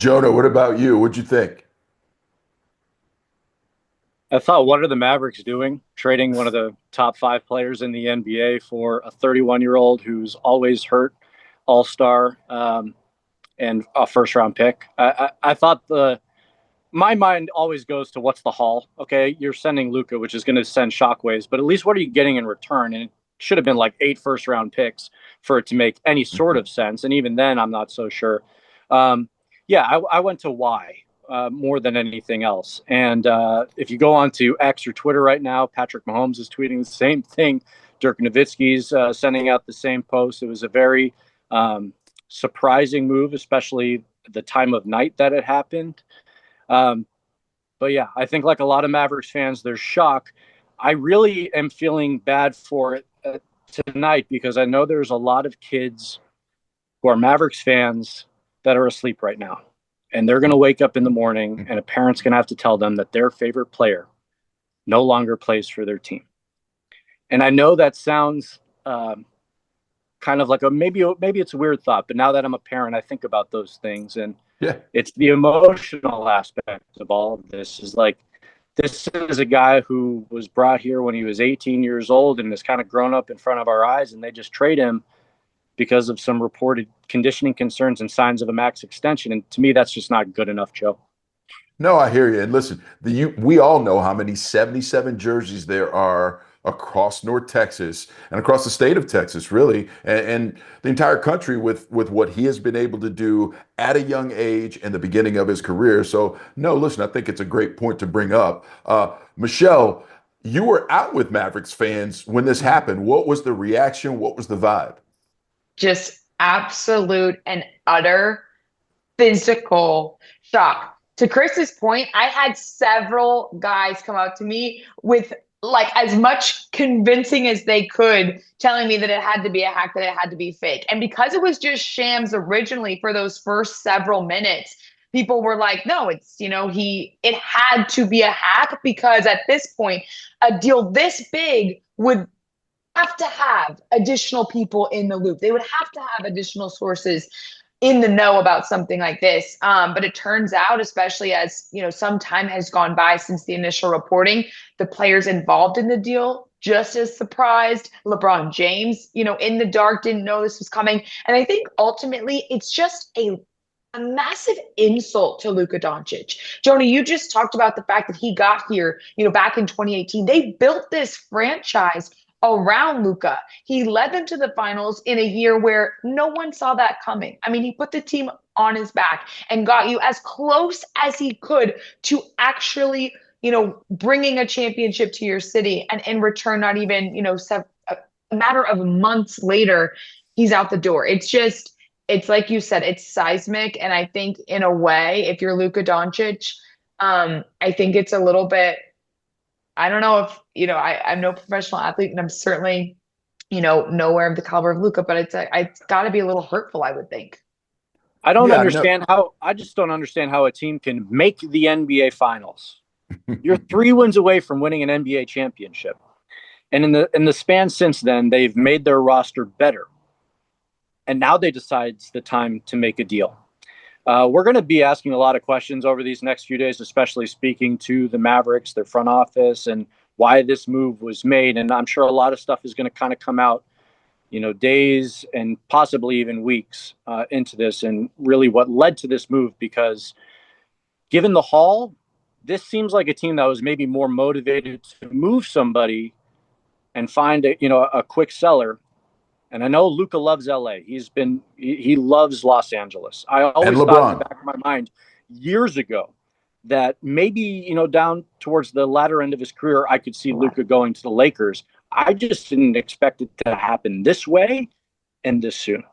Jonah, what about you? What'd you think? I thought, what are the Mavericks doing? Trading one of the top five players in the NBA for a 31-year-old who's always hurt, all star, and a first round pick. I thought my mind always goes to what's the haul? Okay, you're sending Luka, which is going to send shockwaves, but at least what are you getting in return? And it should have been like 8 first round picks for it to make any sort of sense. And even then, I'm not so sure. Um, yeah, I went to why more than anything else. And if you go on to X or Twitter right now, Patrick Mahomes is tweeting the same thing. Dirk Nowitzki's sending out the same post. It was a very surprising move, especially the time of night that it happened. Um, but yeah, I think like a lot of Mavericks fans, there's shock. I really am feeling bad for it tonight because I know there's a lot of kids who are Mavericks fans that are asleep right now. And they're going to wake up in the morning and a parent's going to have to tell them that their favorite player no longer plays for their team. And I know that sounds kind of like maybe it's a weird thought, but now that I'm a parent, I think about those things. And Yeah. it's the emotional aspect of all of this is like, this is a guy who was brought here when he was 18 years old and has kind of grown up in front of our eyes, and they just trade him because of some reported conditioning concerns and signs of a max extension. And to me, that's just not good enough, Joe. No, I hear you. And listen, we all know how many 77 jerseys there are across North Texas and across the state of Texas, really, and the entire country with what he has been able to do at a young age and the beginning of his career. So, no, listen, I think it's a great point to bring up. Michelle, you were out with Mavericks fans when this happened. What was the reaction? What was the vibe? Just absolute and utter physical shock. To Chris's point, I had several guys come up to me with like as much convincing as they could, telling me that it had to be a hack, that it had to be fake. And because it was just shams originally for those first several minutes, people were like, no, it's, it had to be a hack because at this point, a deal this big would have to have additional people in the loop. They would have to have additional sources in the know about something like this. But it turns out, especially as some time has gone by since the initial reporting, the players involved in the deal just as surprised. LeBron James, in the dark, didn't know this was coming. And I think ultimately it's just a massive insult to Luka Doncic. Joni, you just talked about the fact that he got here, back in 2018. They built this franchise around Luka. He led them to the finals in a year where no one saw that coming. I mean, he put the team on his back and got you as close as he could to actually, bringing a championship to your city. And in return, not even, a matter of months later, he's out the door. It's like you said, it's seismic. And I think in a way, if you're Luka Doncic, I think it's a little bit, I don't know if, I'm no professional athlete and I'm certainly, nowhere of the caliber of Luka, but it's got to be a little hurtful, I would think. Yeah, no. I just don't understand how a team can make the NBA finals. You're 3 wins away from winning an NBA championship. And in the span since then, they've made their roster better. And now they decide it's the time to make a deal. We're going to be asking a lot of questions over these next few days, especially speaking to the Mavericks, their front office, and why this move was made. And I'm sure a lot of stuff is going to kind of come out, days and possibly even weeks into this and really what led to this move. Because given the haul, this seems like a team that was maybe more motivated to move somebody and find a quick seller. And I know Luka loves LA. He loves Los Angeles. I And always thought in the LeBron. back of my mind years ago that maybe, down towards the latter end of his career, I could see Luka going to the Lakers. I just didn't expect it to happen this way and this soon.